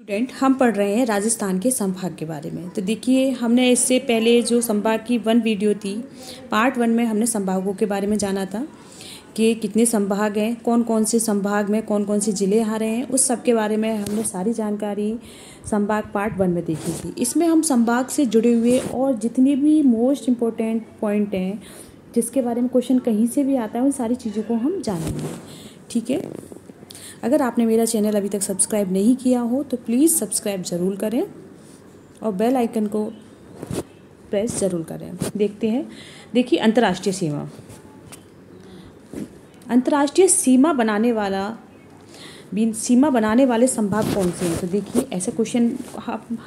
Student हम पढ़ रहे हैं राजस्थान के संभाग के बारे में। तो देखिए, हमने इससे पहले जो संभाग की वीडियो थी, पार्ट 1 में हमने संभागों के बारे में जाना था कि कितने संभाग हैं, कौन कौन से संभाग में कौन कौन से ज़िले आ रहे हैं, उस सब के बारे में हमने सारी जानकारी संभाग पार्ट 1 में देखी थी। इसमें हम संभाग से जुड़े हुए और जितने भी मोस्ट इम्पोर्टेंट पॉइंट हैं जिसके बारे में क्वेश्चन कहीं से भी आता है, उन सारी चीज़ों को हम जानेंगे। ठीक है, अगर आपने मेरा चैनल अभी तक सब्सक्राइब नहीं किया हो तो प्लीज़ सब्सक्राइब ज़रूर करें और बेल आइकन को प्रेस ज़रूर करें। देखते हैं, देखिए अंतर्राष्ट्रीय सीमा। अंतर्राष्ट्रीय सीमा बनाने वाले संभाग कौन से हैं? तो देखिए, ऐसे क्वेश्चन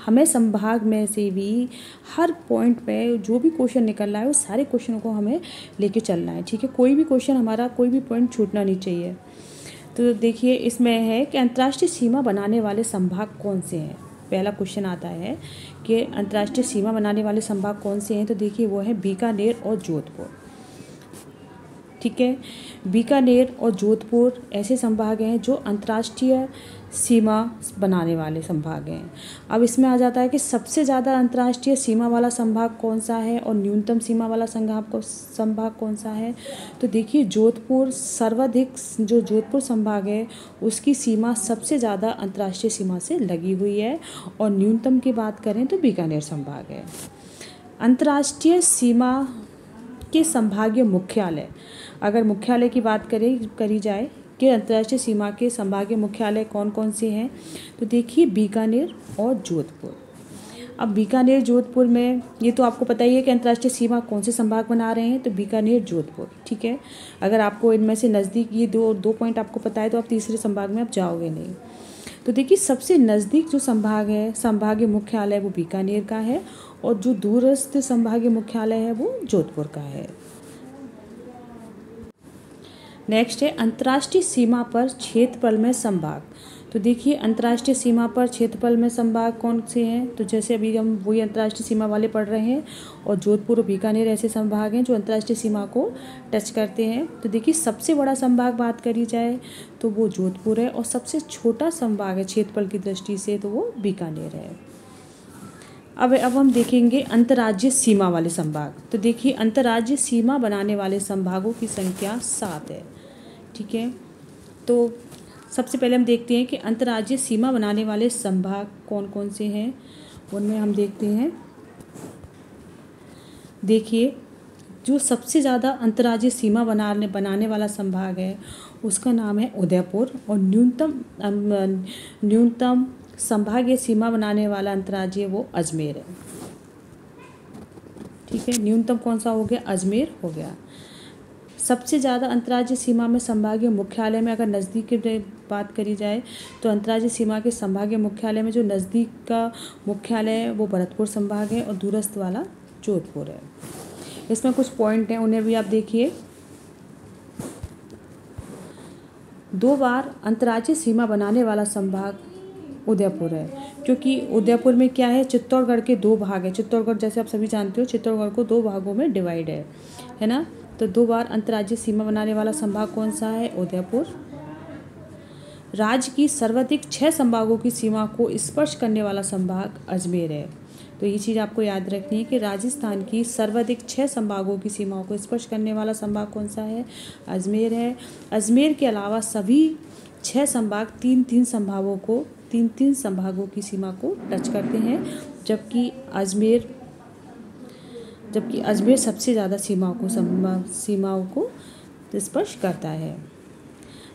हमें संभाग में से भी हर पॉइंट पे जो भी क्वेश्चन निकल रहा है, उस सारे क्वेश्चनों को हमें लेके चलना है। ठीक है, कोई भी क्वेश्चन हमारा, कोई भी पॉइंट छूटना नहीं चाहिए। तो देखिए, इसमें है कि अंतर्राष्ट्रीय सीमा बनाने वाले संभाग कौन से हैं। पहला क्वेश्चन आता है कि अंतर्राष्ट्रीय सीमा बनाने वाले संभाग कौन से हैं। तो देखिए, वो है बीकानेर और जोधपुर। ठीक है, बीकानेर और जोधपुर ऐसे संभाग हैं जो अंतर्राष्ट्रीय सीमा बनाने वाले संभाग हैं। अब इसमें आ जाता है कि सबसे ज़्यादा अंतर्राष्ट्रीय सीमा वाला संभाग कौन सा है और न्यूनतम सीमा वाला संभाग कौन सा है। तो देखिए, जोधपुर सर्वाधिक, जो जोधपुर संभाग है उसकी सीमा सबसे ज़्यादा अंतर्राष्ट्रीय सीमा से लगी हुई है, और न्यूनतम की बात करें तो बीकानेर संभाग है। अंतर्राष्ट्रीय सीमा के संभागीय मुख्यालय, अगर मुख्यालय की बात करी जाए कि अंतर्राष्ट्रीय सीमा के संभागीय मुख्यालय कौन कौन से हैं, तो देखिए बीकानेर और जोधपुर। अब बीकानेर जोधपुर में ये तो आपको पता ही है कि अंतर्राष्ट्रीय सीमा कौन से संभाग बना रहे हैं, तो बीकानेर जोधपुर। ठीक है, अगर आपको इनमें से नज़दीक ये दो पॉइंट आपको पता है तो आप तीसरे संभाग में आप जाओगे नहीं। तो देखिए, सबसे नज़दीक जो संभाग है, संभागीय मुख्यालय, वो बीकानेर का है, और जो दूरस्थ संभागीय मुख्यालय है वो जोधपुर का है। नेक्स्ट है अंतर्राष्ट्रीय सीमा पर क्षेत्रफल में संभाग। तो देखिए, अंतर्राष्ट्रीय सीमा पर क्षेत्रफल में संभाग कौन से हैं। तो जैसे अभी हम वही अंतर्राष्ट्रीय सीमा वाले पढ़ रहे हैं, और जोधपुर और बीकानेर ऐसे संभाग हैं जो अंतर्राष्ट्रीय सीमा को टच करते हैं। तो देखिए, सबसे बड़ा संभाग बात करी जाए तो वो जोधपुर है, और सबसे छोटा संभाग है क्षेत्रफल की दृष्टि से तो वो बीकानेर है। अब हम देखेंगे अंतर्राज्यीय सीमा वाले संभाग। तो देखिए, अंतर्राज्यीय सीमा बनाने वाले संभागों की संख्या 7 है। ठीक है, तो सबसे पहले हम देखते हैं कि अंतर्राज्यीय सीमा बनाने वाले संभाग कौन कौन से हैं। उनमें हम देखते हैं, देखिए, जो सबसे ज़्यादा अंतर्राज्यीय सीमा बनाने वाला संभाग है उसका नाम है उदयपुर, और न्यूनतम संभागीय सीमा बनाने वाला अंतर्राज्यीय वो अजमेर है। ठीक है, न्यूनतम कौन सा हो गया, अजमेर हो गया। सबसे ज़्यादा अंतर्राज्यीय सीमा में संभागीय मुख्यालय में अगर नज़दीक की बात करी जाए तो अंतर्राज्यीय सीमा के संभागीय मुख्यालय में जो नज़दीक का मुख्यालय है वो भरतपुर संभाग है, और दूरस्थ वाला जोधपुर है। इसमें कुछ पॉइंट हैं, उन्हें भी आप देखिए। 2 बार अंतर्राज्यीय सीमा बनाने वाला संभाग उदयपुर है, क्योंकि उदयपुर में क्या है, चित्तौड़गढ़ के 2 भाग हैं। चित्तौड़गढ़ जैसे आप सभी जानते हो, चित्तौड़गढ़ को 2 भागों में डिवाइड है ना। तो 2 बार अंतर्राज्यीय सीमा बनाने वाला संभाग कौन सा है, उदयपुर। राज्य की सर्वाधिक 6 संभागों की सीमा को स्पर्श करने वाला संभाग अजमेर है। तो ये चीज़ आपको याद रखनी है कि राजस्थान की सर्वाधिक 6 संभागों की सीमाओं को स्पर्श करने वाला संभाग कौन सा है, अजमेर है। अजमेर के अलावा सभी 6 संभाग 3-3 संभागों की सीमा को टच करते हैं, जबकि अजमेर सबसे ज़्यादा सीमाओं को स्पर्श करता है।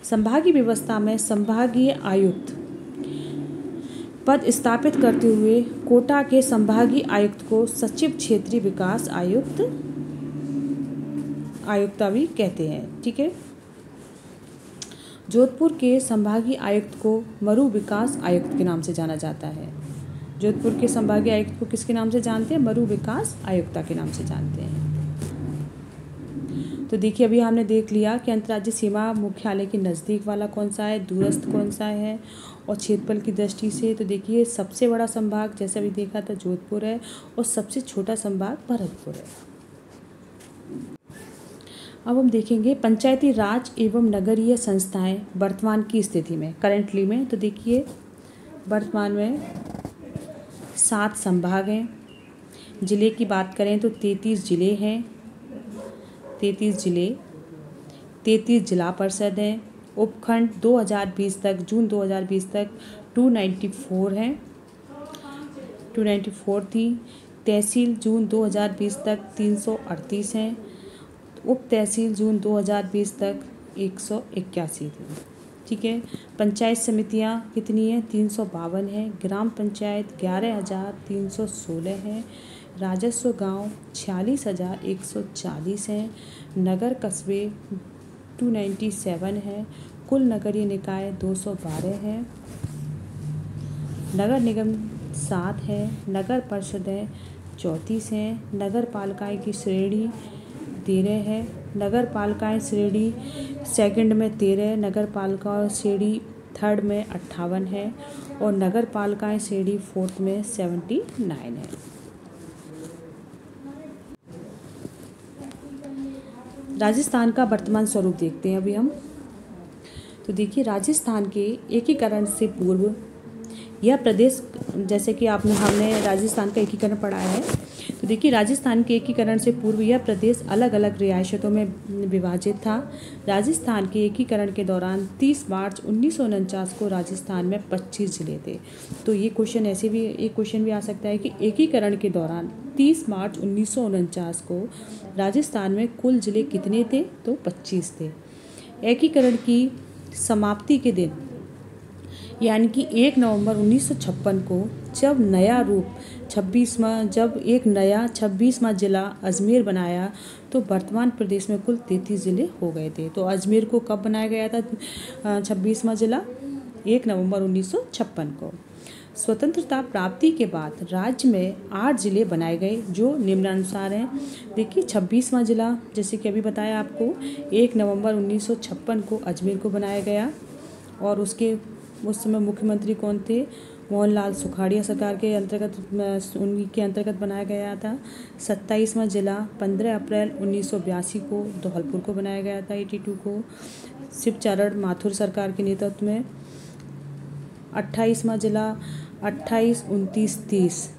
संभागीय व्यवस्था में संभागीय आयुक्त पद स्थापित करते हुए कोटा के संभागीय आयुक्त को सचिव क्षेत्रीय विकास आयुक्ता भी कहते हैं। ठीक है, जोधपुर के संभागीय आयुक्त को मरु विकास आयुक्त के नाम से जाना जाता है। जोधपुर के संभागीय आयुक्त को किसके नाम से जानते हैं, मरु विकास आयुक्ता के नाम से जानते हैं। तो देखिए, अभी हमने देख लिया कि अंतर्राज्यीय सीमा मुख्यालय के नज़दीक वाला कौन सा है, दूरस्थ कौन सा है, और क्षेत्रफल की दृष्टि से तो देखिए, सबसे बड़ा संभाग जैसे अभी देखा था जोधपुर है, और सबसे छोटा संभाग भरतपुर है। अब हम देखेंगे पंचायती राज एवं नगरीय संस्थाएं वर्तमान की स्थिति में, करेंटली में। तो देखिए, वर्तमान में 7 संभाग हैं। ज़िले की बात करें तो 33 ज़िले हैं, 33 ज़िले, 33 जिला परिषद हैं। उपखंड 2020 तक, जून 2020 तक 294 हैं, 294 थी। तहसील जून 2020 तक 338 हैं। उप तहसील जून 2020 तक 181 थी। ठीक है। पंचायत समितियां कितनी हैं? 352 हैं। ग्राम पंचायत 11,316 हैं। राजस्व गांव 46,140 हैं। नगर कस्बे 297 हैं। कुल नगरीय निकाय 212 हैं। नगर निगम 7 है। नगर परिषदें 34 हैं। नगर पालिकाएँ की श्रेणी 13 है। नगर पालिकाएँ श्रेणी सेकंड में 13, नगर पालिका श्रेणी थर्ड में 58 है और नगर पालिकाएँ श्रेणी फोर्थ में 79 है। राजस्थान का वर्तमान स्वरूप देखते हैं अभी हम। तो देखिए, राजस्थान के एकीकरण से पूर्व यह प्रदेश, जैसे कि हमने राजस्थान का एकीकरण पढ़ा है, तो देखिए राजस्थान के एकीकरण से पूर्व यह प्रदेश अलग अलग रियासतों में विभाजित था। राजस्थान के एकीकरण के दौरान 30 मार्च 1949 को राजस्थान में 25 जिले थे। तो ये क्वेश्चन एक क्वेश्चन भी आ सकता है कि एकीकरण के दौरान 30 मार्च 1949 को राजस्थान में कुल जिले कितने थे? तो 25 थे। एकीकरण की समाप्ति के दिन यानी कि 1 नवंबर 1956 को जब एक नया 26वां जिला अजमेर बनाया तो वर्तमान प्रदेश में कुल 33 जिले हो गए थे। तो अजमेर को कब बनाया गया था 26वां जिला? 1 नवंबर 1956 को। स्वतंत्रता प्राप्ति के बाद राज्य में 8 जिले बनाए गए जो निम्नानुसार हैं। देखिए 26वां जिला, जैसे कि अभी बताया आपको, 1 नवंबर 1956 को अजमेर को बनाया गया और उस समय मुख्यमंत्री कौन थे? मोहनलाल सुखाड़िया सरकार के अंतर्गत, उन्हीं के अंतर्गत बनाया गया था। 27वां जिला 15 अप्रैल 1982 को धौलपुर को बनाया गया था, 82 को शिवचरण माथुर सरकार के नेतृत्व में। 28वां जिला 28, 29, 30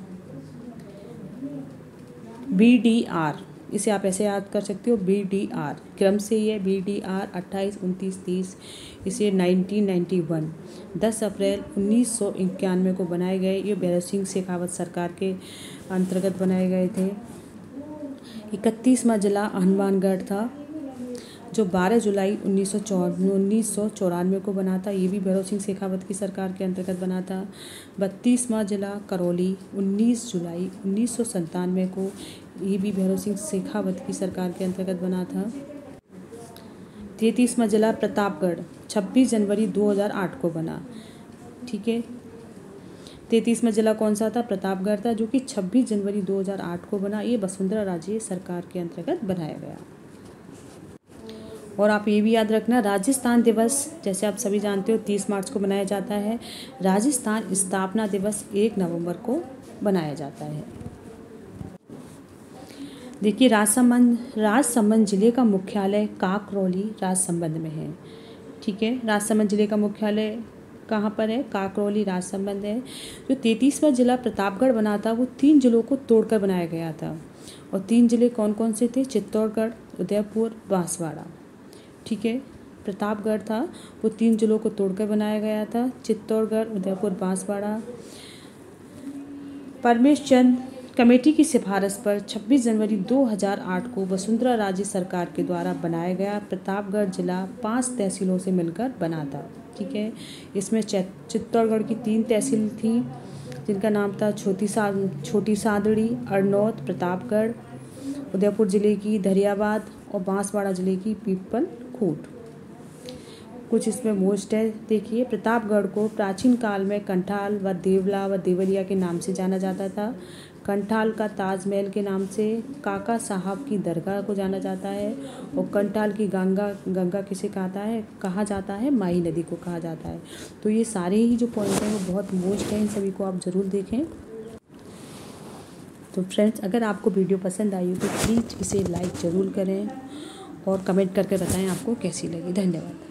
BDR, इसे आप ऐसे याद कर सकते हो, BDR क्रम से ये BDR 28, 29, 30, इसे 1991 10 अप्रैल 1991 को बनाए गए। ये भैरव सिंह शेखावत सरकार के अंतर्गत बनाए गए थे। 31वां जिला हनुमानगढ़ था जो 12 जुलाई 1994 को बना था। ये भी भैरव सिंह शेखावत की सरकार के अंतर्गत बना था। 32वां जिला करौली 19 जुलाई 1997 को, ये भी भैरव सिंह शेखावत की सरकार के अंतर्गत बना था। 33वां जिला प्रतापगढ़ 26 जनवरी 2008 को बना। ठीक है। 33वां जिला कौन सा था? प्रतापगढ़ था, जो कि 26 जनवरी 2008 को बना। ये वसुंधरा राजे सरकार के अंतर्गत बनाया गया। और आप ये भी याद रखना, राजस्थान दिवस जैसे आप सभी जानते हो 30 मार्च को मनाया जाता है। राजस्थान स्थापना दिवस 1 नवंबर को बनाया जाता है। देखिए, राजसमंद जिले का मुख्यालय काकरौली राजसमंद में है। ठीक है। राजसमंद जिले का मुख्यालय कहाँ पर है? काकरौली राजसमंद है। जो 33वां जिला प्रतापगढ़ बना था वो 3 जिलों को तोड़कर बनाया गया था। और 3 जिले कौन कौन से थे? चित्तौड़गढ़, उदयपुर, बांसवाड़ा। ठीक है। प्रतापगढ़ था वो 3 जिलों को तोड़कर बनाया गया था, चित्तौड़गढ़, उदयपुर, बांसवाड़ा। परमेश चंद कमेटी की सिफारिश पर 26 जनवरी 2008 को वसुंधरा राजे सरकार के द्वारा बनाया गया प्रतापगढ़ जिला 5 तहसीलों से मिलकर बना था। ठीक है। इसमें चित्तौड़गढ़ की 3 तहसील थी जिनका नाम था छोटी सादड़ी, अरनौत, प्रतापगढ़। उदयपुर जिले की धरियाबाद और बांसवाड़ा जिले की पीपल खूट। कुछ इसमें मोस्ट है। देखिए, प्रतापगढ़ को प्राचीन काल में कंठाल व देवला व देवरिया के नाम से जाना जाता था। कंठाल का ताजमहल के नाम से, काका साहब की दरगाह को जाना जाता है और कंठाल की गंगा किसे कहा जाता है? माही नदी को कहा जाता है। तो ये सारे ही जो पॉइंट हैं वो बहुत मोस्ट हैं, इन सभी को आप ज़रूर देखें। तो फ्रेंड्स, अगर आपको वीडियो पसंद आई हो तो प्लीज़ इसे लाइक ज़रूर करें और कमेंट करके बताएं आपको कैसी लगी। धन्यवाद।